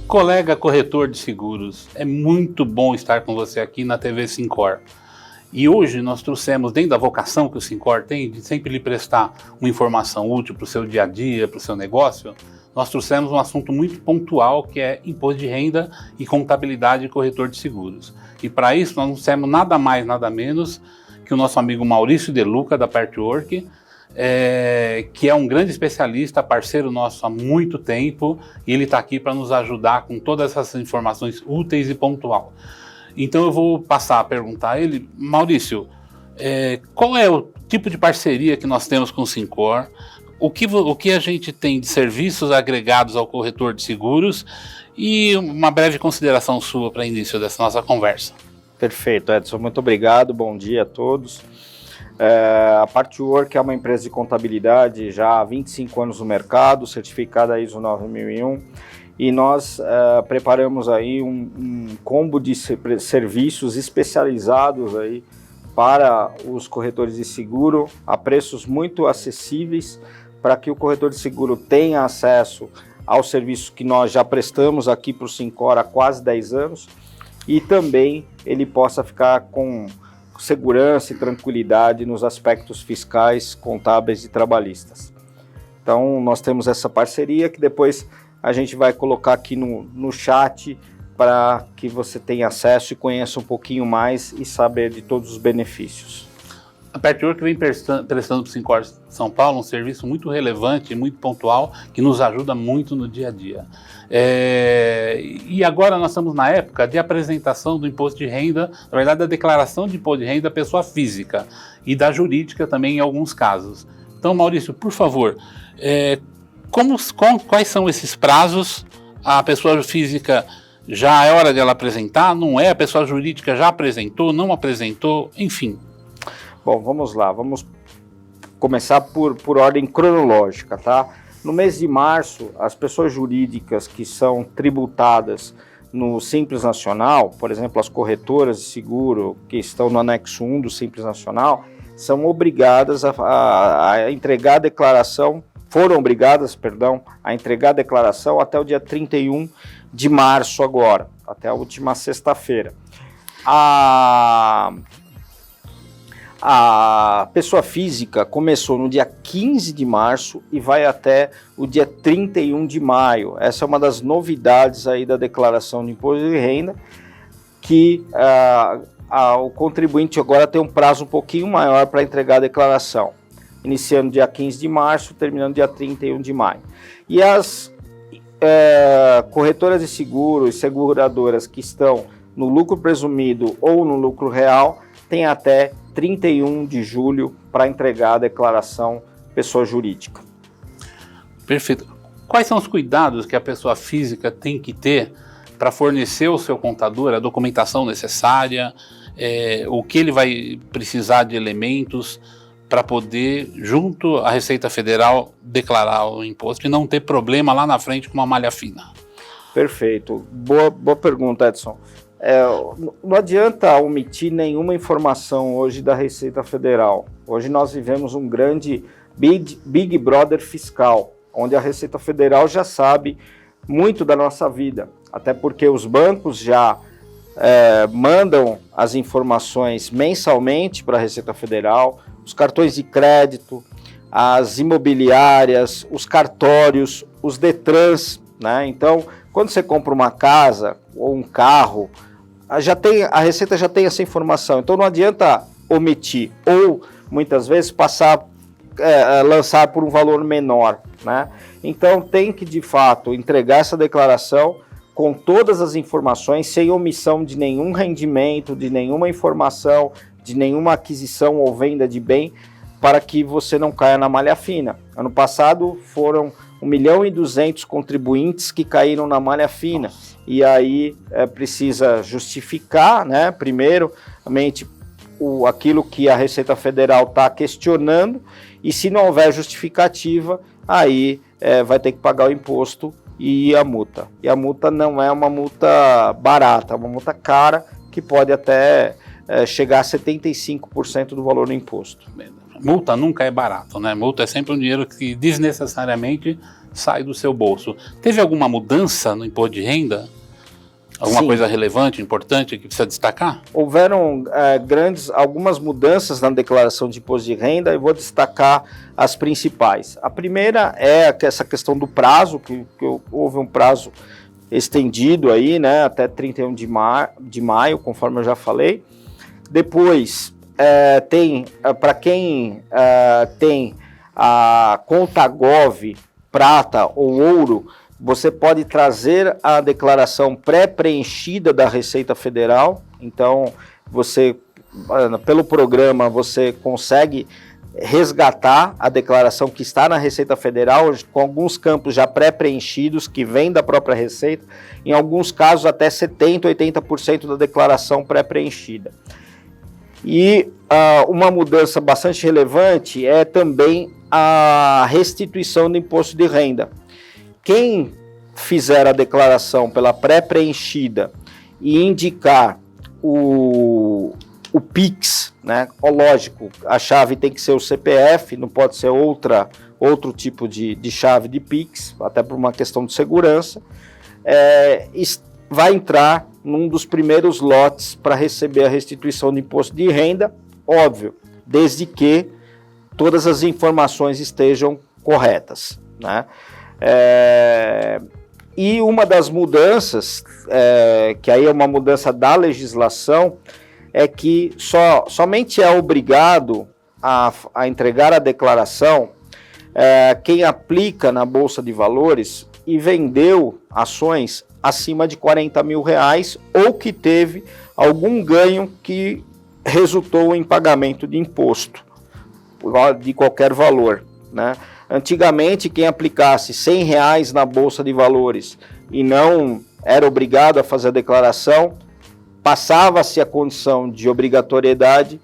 Colega corretor de seguros, é muito bom estar com você aqui na TV Sincor. E hoje nós trouxemos, dentro da vocação que o Sincor tem, de sempre lhe prestar uma informação útil para o seu dia a dia, para o seu negócio, nós trouxemos um assunto muito pontual que é imposto de renda e contabilidade de corretor de seguros. E para isso nós trouxemos nada mais, nada menos que o nosso amigo Maurício De Luca, da Partwork, que é um grande especialista, parceiro nosso há muito tempo, e ele está aqui para nos ajudar com todas essas informações úteis e pontual. Então eu vou passar a perguntar a ele, Maurício, qual é o tipo de parceria que nós temos com o Sincor, o que a gente tem de serviços agregados ao corretor de seguros e uma breve consideração sua para início dessa nossa conversa. Perfeito, Edson, muito obrigado, bom dia a todos. A Partwork é uma empresa de contabilidade já há 25 anos no mercado, certificada ISO 9001, e nós preparamos aí um combo de serviços especializados aí para os corretores de seguro a preços muito acessíveis, para que o corretor de seguro tenha acesso ao serviço que nós já prestamos aqui para o Sincor há quase 10 anos e também ele possa ficar com segurança e tranquilidade nos aspectos fiscais, contábeis e trabalhistas. Então nós temos essa parceria que depois a gente vai colocar aqui no chat para que você tenha acesso e conheça um pouquinho mais e saber de todos os benefícios. A Partwork vem prestando para o Sincor São Paulo um serviço muito relevante e muito pontual que nos ajuda muito no dia a dia. E agora nós estamos na época de apresentação do imposto de renda, na verdade da declaração de imposto de renda da pessoa física e da jurídica também em alguns casos. Então, Maurício, por favor, quais são esses prazos? A pessoa física já é hora dela apresentar? Não é? A pessoa jurídica já apresentou? Não apresentou? Enfim. Bom, vamos lá, vamos começar por ordem cronológica, tá? No mês de março, as pessoas jurídicas que são tributadas no Simples Nacional, por exemplo, as corretoras de seguro que estão no anexo 1 do Simples Nacional, são obrigadas a entregar a declaração, foram obrigadas, perdão, a entregar a declaração até o dia 31 de março agora, até a última sexta-feira. A pessoa física começou no dia 15 de março e vai até o dia 31 de maio. Essa é uma das novidades aí da declaração de imposto de renda, que o contribuinte agora tem um prazo um pouquinho maior para entregar a declaração, iniciando dia 15 de março, terminando dia 31 de maio. E as corretoras de seguros e seguradoras que estão no lucro presumido ou no lucro real têm até 31 de julho para entregar a declaração pessoa jurídica. Perfeito. Quais são os cuidados que a pessoa física tem que ter para fornecer ao seu contador a documentação necessária, o que ele vai precisar de elementos para poder, junto à Receita Federal, declarar o imposto e não ter problema lá na frente com uma malha fina? Perfeito. Boa pergunta, Edson. Não adianta omitir nenhuma informação hoje da Receita Federal. Hoje nós vivemos um grande Big Brother fiscal, onde a Receita Federal já sabe muito da nossa vida, até porque os bancos já mandam as informações mensalmente para a Receita Federal, os cartões de crédito, as imobiliárias, os cartórios, os Detrans, né? Então, quando você compra uma casa ou um carro, a Receita já tem essa informação, então não adianta omitir ou muitas vezes lançar por um valor menor, né? Então tem que de fato entregar essa declaração com todas as informações, sem omissão de nenhum rendimento, de nenhuma informação, de nenhuma aquisição ou venda de bem, para que você não caia na malha fina. Ano passado foram 1.200.000 contribuintes que caíram na malha fina. Nossa. E aí precisa justificar, né, primeiramente aquilo que a Receita Federal está questionando, e se não houver justificativa, aí vai ter que pagar o imposto e a multa. E a multa não é uma multa barata, é uma multa cara que pode até chegar a 75% do valor do imposto. Multa nunca é barato, né? Multa é sempre um dinheiro que desnecessariamente sai do seu bolso. Teve alguma mudança no imposto de renda? Alguma Sim. coisa relevante, importante que precisa destacar? Houveram algumas mudanças na declaração de imposto de renda, e vou destacar as principais. A primeira é essa questão do prazo, que houve um prazo estendido aí, né, até 31 de maio, conforme eu já falei. Depois, tem, para quem tem a conta Gov, prata ou ouro, você pode trazer a declaração pré-preenchida da Receita Federal. Então, pelo programa, você consegue resgatar a declaração que está na Receita Federal, com alguns campos já pré-preenchidos, que vêm da própria Receita, em alguns casos até 70%, 80% da declaração pré-preenchida. E uma mudança bastante relevante é também a restituição do imposto de renda. Quem fizer a declaração pela pré-preenchida e indicar o PIX, né? Lógico, a chave tem que ser o CPF, não pode ser outro tipo de chave de PIX, até por uma questão de segurança, vai entrar num dos primeiros lotes para receber a restituição do imposto de renda, óbvio, desde que todas as informações estejam corretas, né? E uma das mudanças, que aí é uma mudança da legislação, é que somente é obrigado a entregar a declaração quem aplica na Bolsa de Valores e vendeu ações acima de R$40 mil ou que teve algum ganho que resultou em pagamento de imposto de qualquer valor, né? Antigamente, quem aplicasse R$100 na Bolsa de Valores e não era obrigado a fazer a declaração, passava-se a condição de obrigatoriedade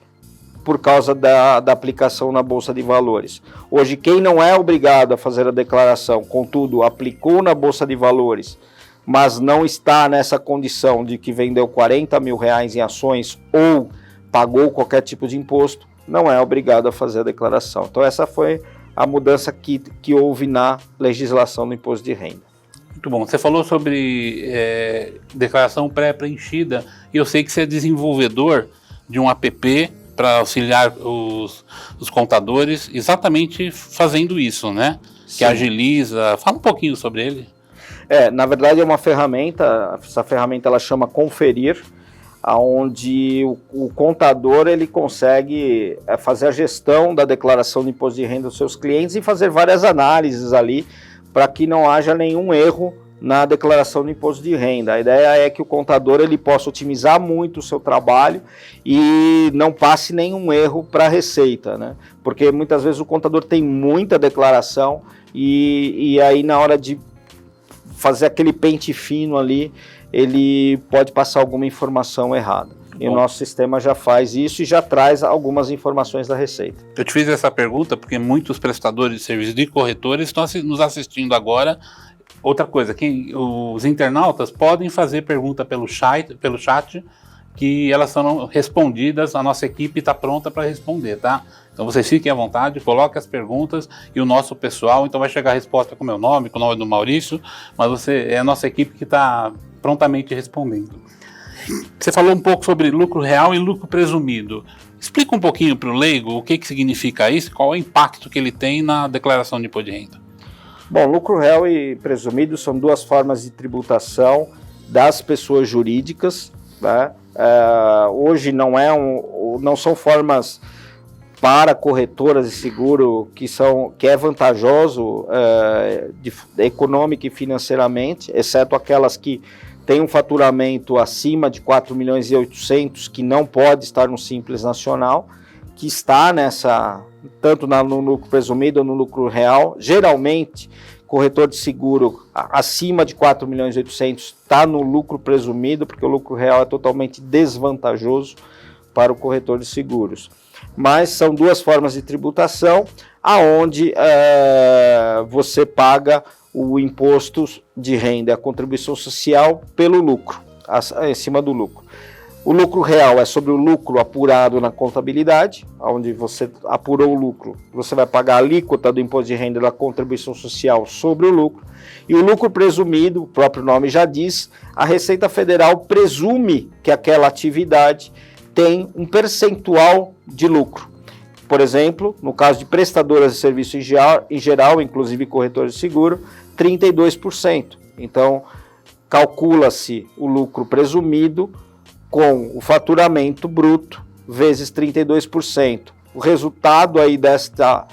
por causa da aplicação na Bolsa de Valores. Hoje, quem não é obrigado a fazer a declaração, contudo, aplicou na Bolsa de Valores, mas não está nessa condição de que vendeu R$40 mil em ações ou pagou qualquer tipo de imposto, não é obrigado a fazer a declaração. Então, essa foi a mudança que houve na legislação do imposto de renda. Muito bom. Você falou sobre declaração pré-preenchida, e eu sei que você é desenvolvedor de um app para auxiliar os contadores, exatamente fazendo isso, né? Sim. Que agiliza. Fala um pouquinho sobre ele. Na verdade é uma ferramenta, essa ferramenta ela chama Conferir, onde o contador ele consegue fazer a gestão da declaração de imposto de renda dos seus clientes e fazer várias análises ali para que não haja nenhum erro na declaração do imposto de renda. A ideia é que o contador ele possa otimizar muito o seu trabalho e não passe nenhum erro para a Receita, né? Porque muitas vezes o contador tem muita declaração e aí na hora de fazer aquele pente fino ali, ele pode passar alguma informação errada. E o nosso sistema já faz isso e já traz algumas informações da Receita. Eu te fiz essa pergunta porque muitos prestadores de serviços de corretores estão nos assistindo agora. Outra coisa, os internautas podem fazer pergunta pelo chat, que elas são respondidas, a nossa equipe está pronta para responder, tá? Então vocês fiquem à vontade, coloquem as perguntas e o nosso pessoal, então vai chegar a resposta com o meu nome, com o nome do Maurício, mas é a nossa equipe que está prontamente respondendo. Você falou um pouco sobre lucro real e lucro presumido. Explica um pouquinho para o leigo o que significa isso, qual é o impacto que ele tem na declaração de imposto de renda. Bom, lucro real e presumido são duas formas de tributação das pessoas jurídicas, né? Hoje não são formas para corretoras de seguro que é vantajoso econômica e financeiramente, exceto aquelas que têm um faturamento acima de 4 milhões e 800, que não pode estar no Simples Nacional, que está tanto no lucro presumido ou no lucro real. Geralmente, corretor de seguro acima de 4 milhões e 800 está no lucro presumido, porque o lucro real é totalmente desvantajoso para o corretor de seguros. Mas são duas formas de tributação, aonde você paga o imposto de renda, a contribuição social pelo lucro, em cima do lucro. O lucro real é sobre o lucro apurado na contabilidade, onde você apurou o lucro, você vai pagar a alíquota do imposto de renda da contribuição social sobre o lucro. E o lucro presumido, o próprio nome já diz, a Receita Federal presume que aquela atividade tem um percentual de lucro. Por exemplo, no caso de prestadoras de serviço em geral, inclusive corretores de seguro, 32%. Então, calcula-se o lucro presumido com o faturamento bruto vezes 32%. O resultado aí desta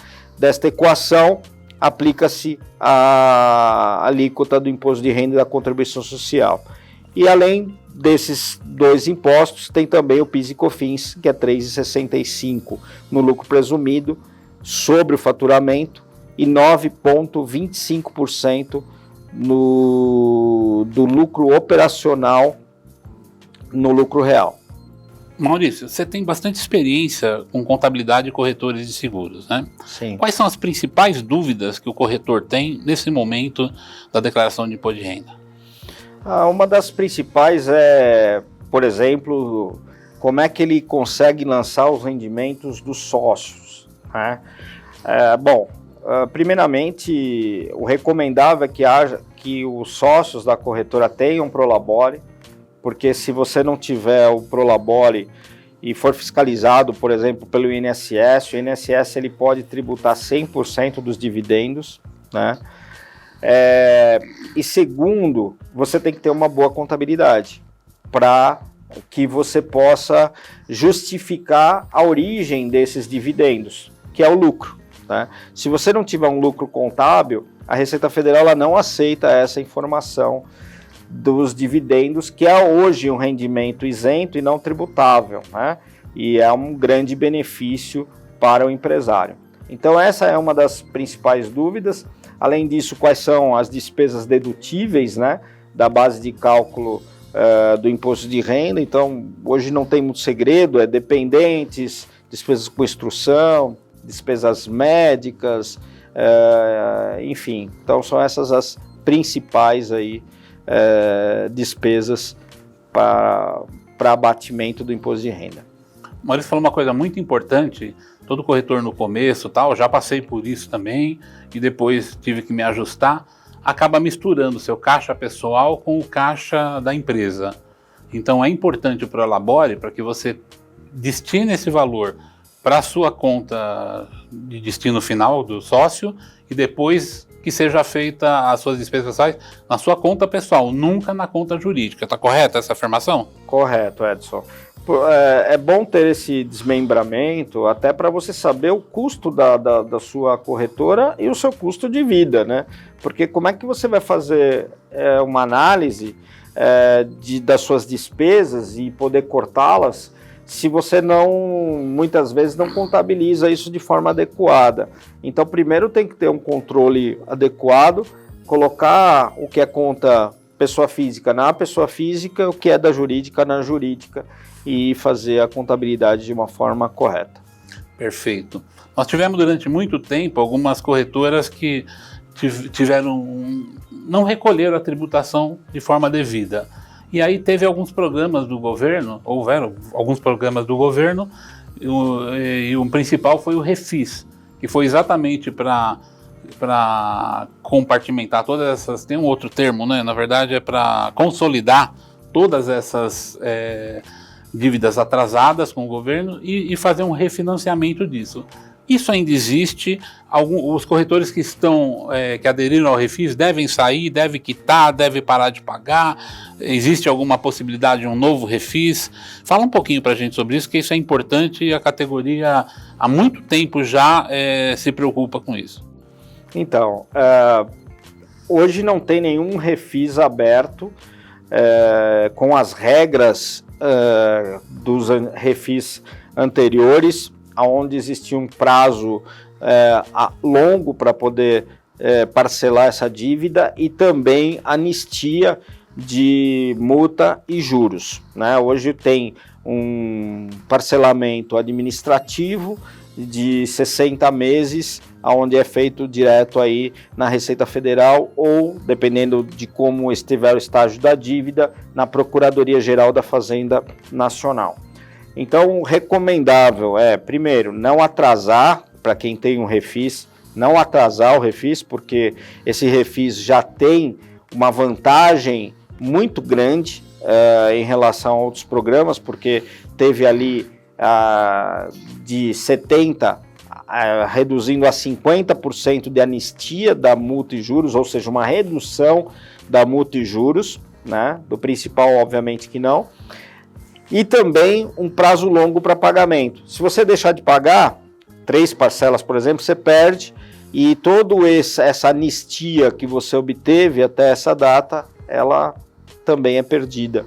equação aplica-se a alíquota do imposto de renda e da contribuição social. E além desses dois impostos, tem também o PIS e COFINS, que é 3,65% no lucro presumido sobre o faturamento e 9,25% do lucro operacional no lucro real. Maurício, você tem bastante experiência com contabilidade e corretores de seguros, né? Sim. Quais são as principais dúvidas que o corretor tem nesse momento da declaração de imposto de renda? Uma das principais é, por exemplo, como é que ele consegue lançar os rendimentos dos sócios, né? Primeiramente, o recomendável é que os sócios da corretora tenham Prolabore, porque se você não tiver o Prolabore e for fiscalizado, por exemplo, pelo INSS, o INSS ele pode tributar 100% dos dividendos, né? E segundo, você tem que ter uma boa contabilidade para que você possa justificar a origem desses dividendos, que é o lucro, né? Se você não tiver um lucro contábil, a Receita Federal ela não aceita essa informação dos dividendos, que é hoje um rendimento isento e não tributável, né? E é um grande benefício para o empresário. Então essa é uma das principais dúvidas. Além disso, quais são as despesas dedutíveis, né, da base de cálculo do imposto de renda? Então hoje não tem muito segredo, é dependentes, despesas com instrução, despesas médicas, enfim. Então são essas as principais aí despesas para abatimento do imposto de renda. Maurício falou uma coisa muito importante, todo corretor no começo, tal, já passei por isso também e depois tive que me ajustar, acaba misturando o seu caixa pessoal com o caixa da empresa. Então é importante o Prolabore para que você destine esse valor para a sua conta de destino final do sócio e depois que seja feita as suas despesas pessoais na sua conta pessoal, nunca na conta jurídica. Está correta essa afirmação? Correto, Edson. É bom ter esse desmembramento até para você saber o custo da sua corretora e o seu custo de vida, né? Porque como é que você vai fazer uma análise das suas despesas e poder cortá-las se você muitas vezes não contabiliza isso de forma adequada? Então, primeiro tem que ter um controle adequado, colocar o que é conta pessoa física na pessoa física, o que é da jurídica na jurídica e fazer a contabilidade de uma forma correta. Perfeito. Nós tivemos durante muito tempo algumas corretoras que não recolheram a tributação de forma devida. E aí teve alguns programas do governo, houveram alguns programas do governo, e o principal foi o Refis, que foi exatamente para compartimentar todas essas, tem um outro termo, né? Na verdade é para consolidar todas essas dívidas atrasadas com o governo e fazer um refinanciamento disso. Isso ainda existe, os corretores que aderiram ao Refis devem sair, devem quitar, devem parar de pagar, existe alguma possibilidade de um novo Refis? Fala um pouquinho para a gente sobre isso, que isso é importante e a categoria há muito tempo já se preocupa com isso. Então, hoje não tem nenhum Refis aberto com as regras dos Refis anteriores, onde existia um prazo longo para poder parcelar essa dívida e também anistia de multa e juros, né? Hoje tem um parcelamento administrativo de 60 meses, onde é feito direto aí na Receita Federal ou, dependendo de como estiver o estágio da dívida, na Procuradoria-Geral da Fazenda Nacional. Então, recomendável primeiro, não atrasar, para quem tem um refis, não atrasar o refis, porque esse refis já tem uma vantagem muito grande em relação a outros programas, porque teve ali de 70% reduzindo a 50% de anistia da multa e juros, ou seja, uma redução da multa e juros, né? Do principal, obviamente que não. E também um prazo longo para pagamento. Se você deixar de pagar 3 parcelas, por exemplo, você perde, e toda essa anistia que você obteve até essa data, ela também é perdida.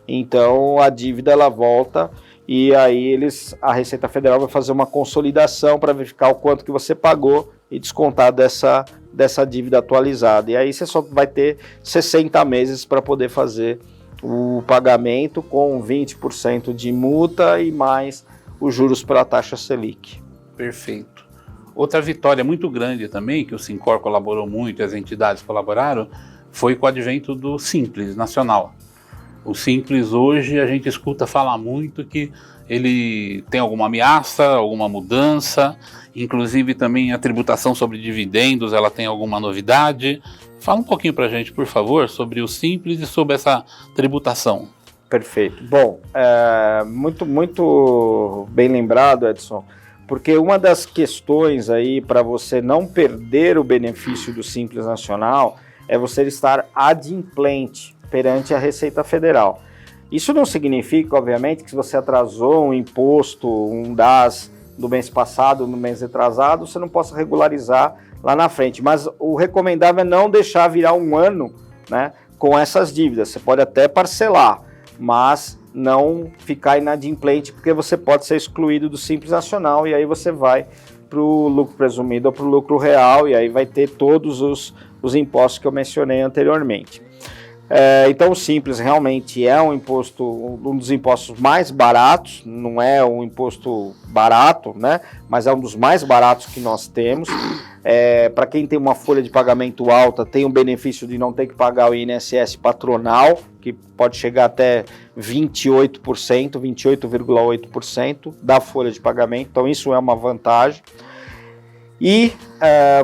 Então a dívida ela volta e aí a Receita Federal vai fazer uma consolidação para verificar o quanto que você pagou e descontar dessa dívida atualizada. E aí você só vai ter 60 meses para poder fazer o pagamento com 20% de multa e mais os juros pela taxa Selic. Perfeito. Outra vitória muito grande também, que o Sincor colaborou muito e as entidades colaboraram, foi com o advento do Simples Nacional. O Simples hoje a gente escuta falar muito que ele tem alguma ameaça, alguma mudança, inclusive também a tributação sobre dividendos, ela tem alguma novidade. Fala um pouquinho para a gente, por favor, sobre o Simples e sobre essa tributação. Perfeito. Bom, muito bem lembrado, Edson, porque uma das questões aí para você não perder o benefício do Simples Nacional é você estar adimplente perante a Receita Federal. Isso não significa, obviamente, que se você atrasou um imposto, um DAS do mês passado, no mês retrasado, você não possa regularizar lá na frente. Mas o recomendável é não deixar virar um ano, né, com essas dívidas. Você pode até parcelar, mas não ficar inadimplente, porque você pode ser excluído do Simples Nacional e aí você vai para o lucro presumido ou para o lucro real e aí vai ter todos os impostos que eu mencionei anteriormente. Então o Simples realmente é um dos impostos mais baratos, não é um imposto barato, né? Mas é um dos mais baratos que nós temos. Para quem tem uma folha de pagamento alta, tem o benefício de não ter que pagar o INSS patronal, que pode chegar até 28,8% da folha de pagamento, então isso é uma vantagem. E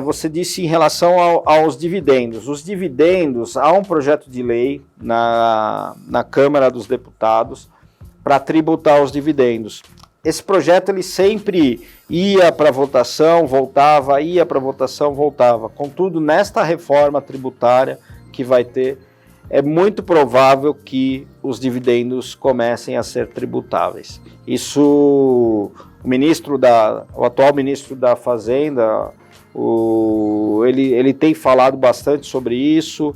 você disse em relação aos dividendos. Os dividendos, há um projeto de lei na Câmara dos Deputados para tributar os dividendos. Esse projeto ele sempre ia para votação, voltava, ia para votação, voltava. Contudo, nesta reforma tributária que vai ter, é muito provável que os dividendos comecem a ser tributáveis. Isso, o atual ministro da Fazenda, ele tem falado bastante sobre isso.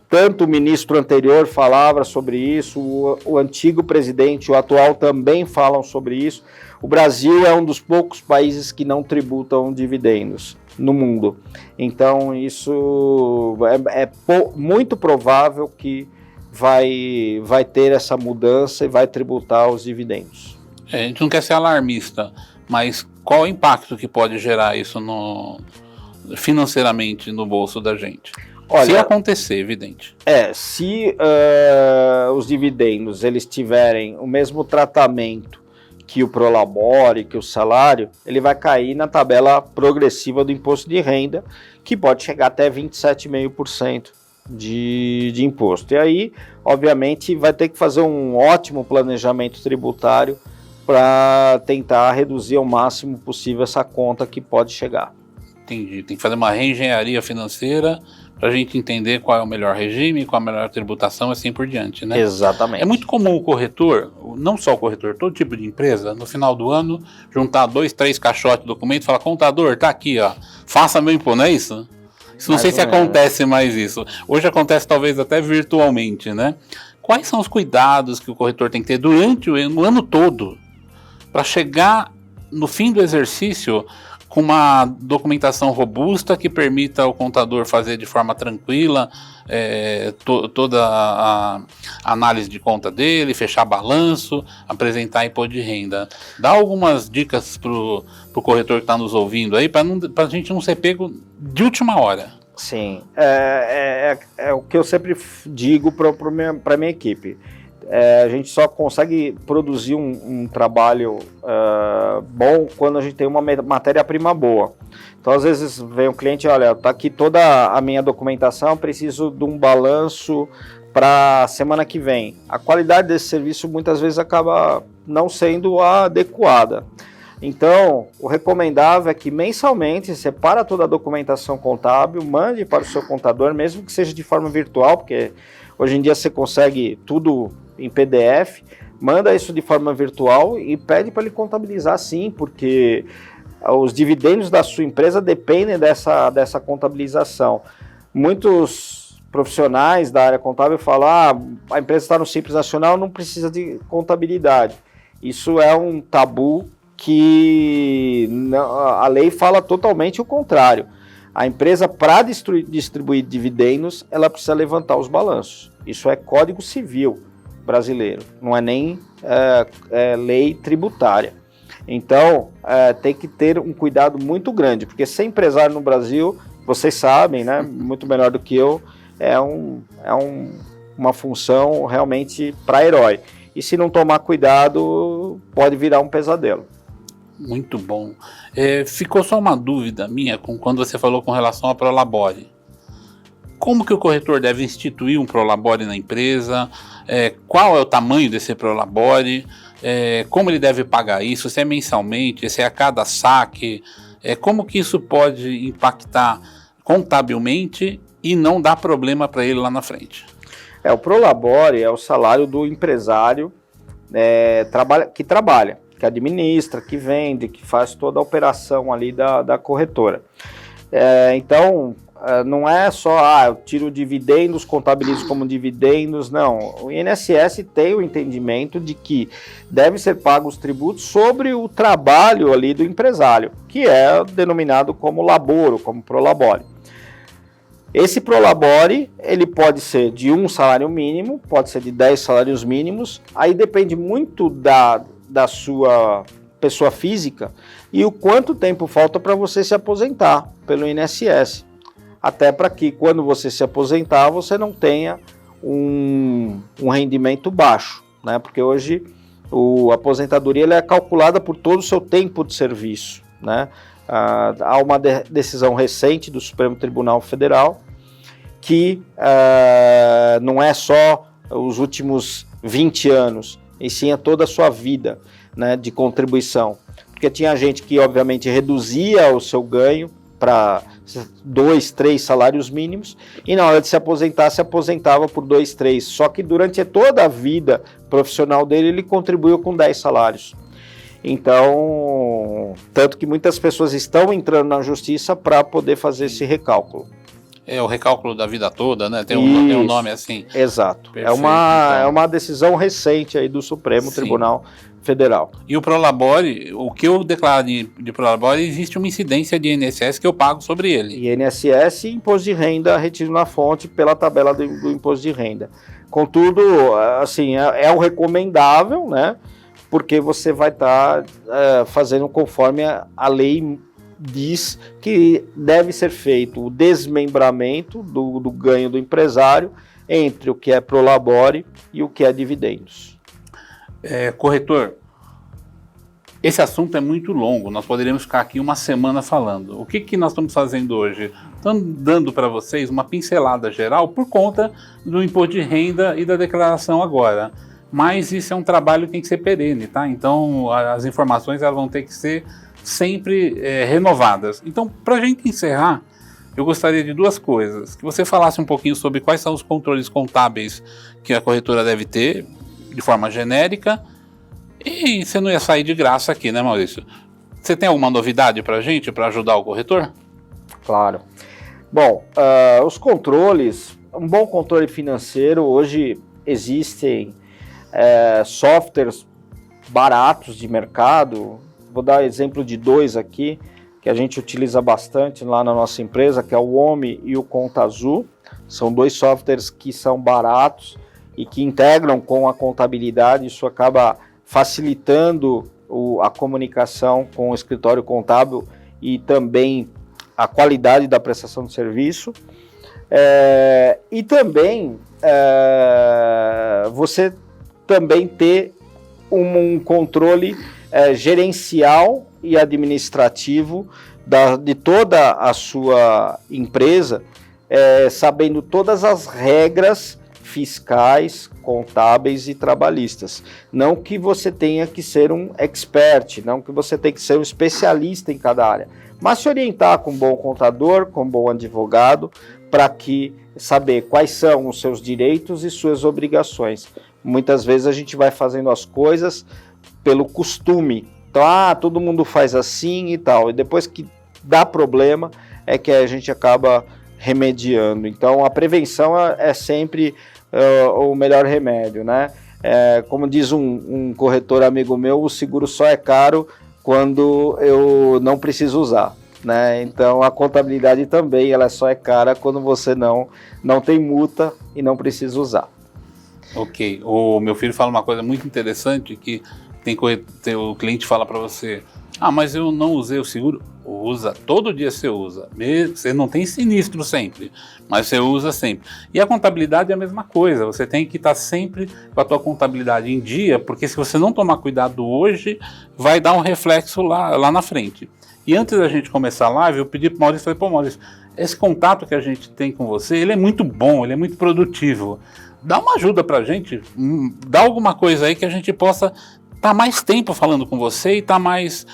Tanto o ministro anterior falava sobre isso, o antigo presidente, o atual também falam sobre isso. O Brasil é um dos poucos países que não tributam dividendos no mundo. Então, isso é muito provável que vai ter essa mudança e vai tributar os dividendos. A gente não quer ser alarmista, mas qual o impacto que pode gerar isso financeiramente no bolso da gente? Olha, se acontecer, evidente. Se os dividendos eles tiverem o mesmo tratamento que o Prolabore, que o salário, ele vai cair na tabela progressiva do imposto de renda, que pode chegar até 27,5% de imposto. E aí, obviamente, vai ter que fazer um ótimo planejamento tributário para tentar reduzir ao máximo possível essa conta que pode chegar. Entendi. Tem que fazer uma reengenharia financeira para a gente entender qual é o melhor regime, qual é a melhor tributação e assim por diante, né? Exatamente. É muito comum o corretor, não só o corretor, todo tipo de empresa, no final do ano, juntar 2, 3 caixotes de documento e falar, contador, tá aqui, ó, faça meu imposto, não é isso? Não sei se acontece mais isso. Hoje acontece talvez até virtualmente, né? Quais são os cuidados que o corretor tem que ter durante o ano todo para chegar no fim do exercício com uma documentação robusta que permita ao contador fazer de forma tranquila toda a análise de conta dele, fechar balanço, apresentar imposto de renda. Dá algumas dicas para o corretor que está nos ouvindo aí, para a gente não ser pego de última hora. Sim, é o que eu sempre digo para minha equipe. A gente só consegue produzir um trabalho bom quando a gente tem uma matéria-prima boa. Então, às vezes, vem o cliente, olha, está aqui toda a minha documentação, preciso de um balanço para a semana que vem. A qualidade desse serviço, muitas vezes, acaba não sendo adequada. Então, o recomendável é que, mensalmente, separa toda a documentação contábil, mande para o seu contador, mesmo que seja de forma virtual, porque hoje em dia você consegue tudo em PDF, manda isso de forma virtual e pede para ele contabilizar sim, porque os dividendos da sua empresa dependem dessa contabilização. Muitos profissionais da área contábil falam, a empresa está no Simples Nacional, não precisa de contabilidade. Isso é um tabu que a lei fala totalmente o contrário. A empresa, para distribuir dividendos, ela precisa levantar os balanços. Isso é Código Civil brasileiro, não é nem lei tributária. Então, tem que ter um cuidado muito grande, porque ser empresário no Brasil, vocês sabem, né, muito melhor do que eu, uma função realmente para herói. E se não tomar cuidado, pode virar um pesadelo. Muito bom. Ficou só uma dúvida minha quando você falou com relação a Prolabore. Como que o corretor deve instituir um Prolabore na empresa? Qual é o tamanho desse Prolabore? Como ele deve pagar isso? Se é mensalmente? Se é a cada saque? Como que isso pode impactar contabilmente e não dar problema para ele lá na frente? O Prolabore é o salário do empresário que administra, que vende, que faz toda a operação ali da corretora. Então, não é só, eu tiro dividendos, contabilizo como dividendos, não. O INSS tem o entendimento de que deve ser pago os tributos sobre o trabalho ali do empresário, que é denominado como laboro, como Prolabore. Esse Prolabore, ele pode ser de um salário mínimo, pode ser de 10 salários mínimos, aí depende muito da sua pessoa física e o quanto tempo falta para você se aposentar pelo INSS. Até para que quando você se aposentar, você não tenha um rendimento baixo, né? Porque hoje a aposentadoria ela é calculada por todo o seu tempo de serviço, né? Há uma decisão recente do Supremo Tribunal Federal que não é só os últimos 20 anos, e sim a toda a sua vida, né, de contribuição. Porque tinha gente que, obviamente, reduzia o seu ganho para 2, 3 salários mínimos, e na hora de se aposentar, se aposentava por 2, 3. Só que durante toda a vida profissional dele, ele contribuiu com 10 salários. Então, tanto que muitas pessoas estão entrando na justiça para poder fazer esse recálculo. O recálculo da vida toda, né? Tem um nome assim. Exato. Perfeito, é uma decisão recente aí do Supremo Tribunal Federal. E o Prolabore, o que eu declaro de Prolabore, existe uma incidência de INSS que eu pago sobre ele. INSS e imposto de renda retido na fonte pela tabela do imposto de renda. Contudo, assim, é o recomendável, né? Porque você vai estar fazendo conforme a lei diz que deve ser feito o desmembramento do ganho do empresário entre o que é Prolabore e o que é dividendos. Corretor, esse assunto é muito longo, nós poderíamos ficar aqui uma semana falando. O que nós estamos fazendo hoje? Estamos dando para vocês uma pincelada geral por conta do imposto de renda e da declaração agora. Mas isso é um trabalho que tem que ser perene, tá? Então as informações elas vão ter que ser sempre renovadas. Então, para a gente encerrar, eu gostaria de duas coisas. Que você falasse um pouquinho sobre quais são os controles contábeis que a corretora deve ter, de forma genérica. E você não ia sair de graça aqui, né, Maurício? Você tem alguma novidade para a gente, para ajudar o corretor? Claro. Bom, os controles, um bom controle financeiro, hoje existem softwares baratos de mercado. Vou dar exemplo de 2 aqui, que a gente utiliza bastante lá na nossa empresa, que é o OMI e o Conta Azul. São 2 softwares que são baratos e que integram com a contabilidade. Isso acaba facilitando a comunicação com o escritório contábil e também a qualidade da prestação de serviço. E também você também ter um controle gerencial e administrativo de toda a sua empresa, sabendo todas as regras fiscais, contábeis e trabalhistas. Não que você tenha que ser um expert, não que você tenha que ser um especialista em cada área, mas se orientar com um bom contador, com um bom advogado, para saber quais são os seus direitos e suas obrigações. Muitas vezes a gente vai fazendo as coisas pelo costume. Então, todo mundo faz assim e tal. E depois que dá problema, é que a gente acaba remediando. Então, a prevenção é sempre o melhor remédio, né? Como diz um corretor amigo meu, o seguro só é caro quando eu não preciso usar, né? Então, a contabilidade também, ela só é cara quando você não tem multa e não precisa usar. Ok. O meu filho fala uma coisa muito interessante, que o cliente fala para você, mas eu não usei o seguro. Usa, todo dia você usa. Você não tem sinistro sempre, mas você usa sempre. E a contabilidade é a mesma coisa, você tem que estar sempre com a tua contabilidade em dia, porque se você não tomar cuidado hoje, vai dar um reflexo lá na frente. E antes da gente começar a live, eu pedi para o Maurício, falei, Maurício, esse contato que a gente tem com você, ele é muito bom, ele é muito produtivo. Dá uma ajuda para a gente, dá alguma coisa aí que a gente possa estar mais tempo falando com você e tá mais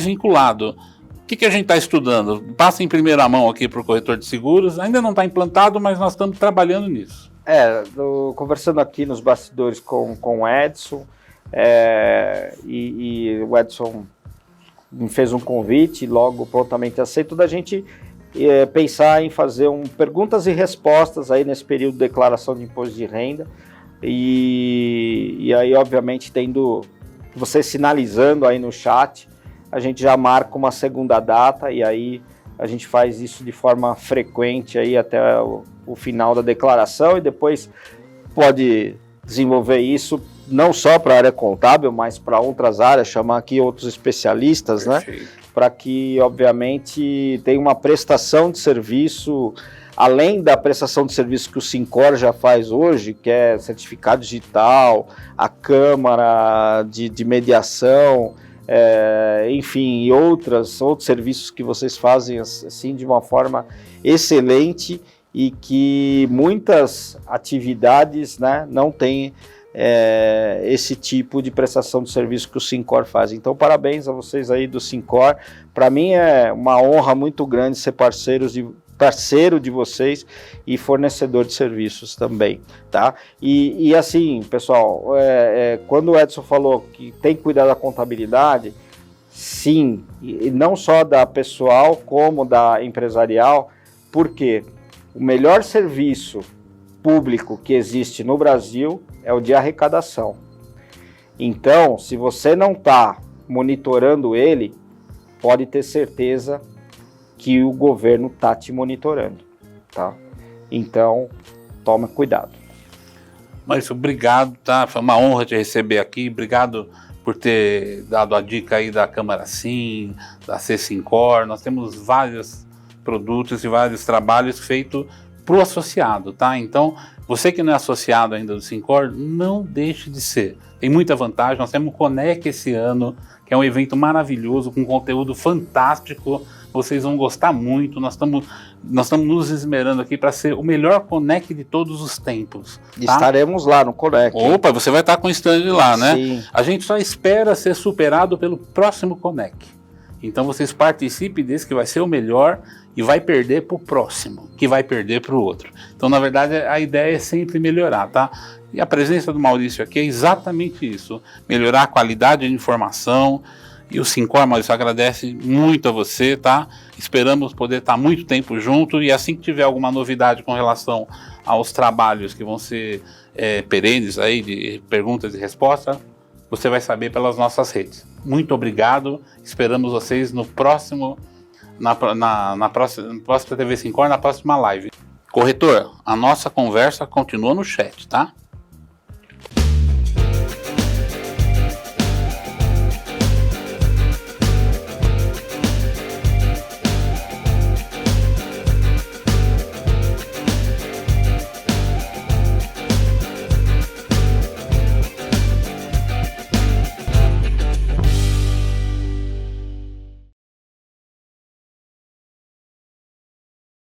vinculado. O que a gente está estudando? Passa em primeira mão aqui para o corretor de seguros. Ainda não está implantado, mas nós estamos trabalhando nisso. Conversando aqui nos bastidores com o Edson, e o Edson me fez um convite, logo prontamente aceito, da gente pensar em fazer perguntas e respostas aí nesse período de declaração de imposto de renda. E aí, obviamente, tendo você sinalizando aí no chat, a gente já marca uma segunda data e aí a gente faz isso de forma frequente aí até o final da declaração e depois pode desenvolver isso não só para a área contábil, mas para outras áreas, chamar aqui outros especialistas, Perfeito. Né? Para que, obviamente, tenha uma prestação de serviço, além da prestação de serviço que o Syncor já faz hoje, que é certificado digital, a Câmara de mediação, enfim, e outros serviços que vocês fazem assim de uma forma excelente e que muitas atividades, né, não têm esse tipo de prestação de serviço que o Syncor faz. Então, parabéns a vocês aí do Syncor. Para mim é uma honra muito grande ser parceiro de vocês e fornecedor de serviços também, tá? E assim, pessoal, quando o Edson falou que tem que cuidar da contabilidade, sim, e não só da pessoal como da empresarial, porque o melhor serviço público que existe no Brasil é o de arrecadação. Então, se você não está monitorando ele, pode ter certeza que o governo está te monitorando, tá? Então, toma cuidado. Maurício, obrigado, tá? Foi uma honra te receber aqui, obrigado por ter dado a dica aí da Câmara Sim, da C-Syncor. Nós temos vários produtos e vários trabalhos feitos para o associado, tá? Então, você que não é associado ainda do Syncor, não deixe de ser. Tem muita vantagem, nós temos o Conec esse ano, que é um evento maravilhoso, com conteúdo fantástico, vocês vão gostar muito, nós estamos nos esmerando aqui para ser o melhor Conec de todos os tempos. Tá? Estaremos lá no Conec. Opa, você vai estar com o stand lá, né? Sim. A gente só espera ser superado pelo próximo Conec. Então vocês participem desse que vai ser o melhor e vai perder para o próximo, que vai perder para o outro. Então, na verdade, a ideia é sempre melhorar, tá? E a presença do Maurício aqui é exatamente isso, melhorar a qualidade de informação. E o Syncor, Maurício, agradece muito a você, tá? Esperamos poder estar muito tempo junto e assim que tiver alguma novidade com relação aos trabalhos que vão ser perenes aí, de perguntas e respostas, você vai saber pelas nossas redes. Muito obrigado, esperamos vocês no próximo na próxima TV Sincor, na próxima live. Corretor, a nossa conversa continua no chat, tá?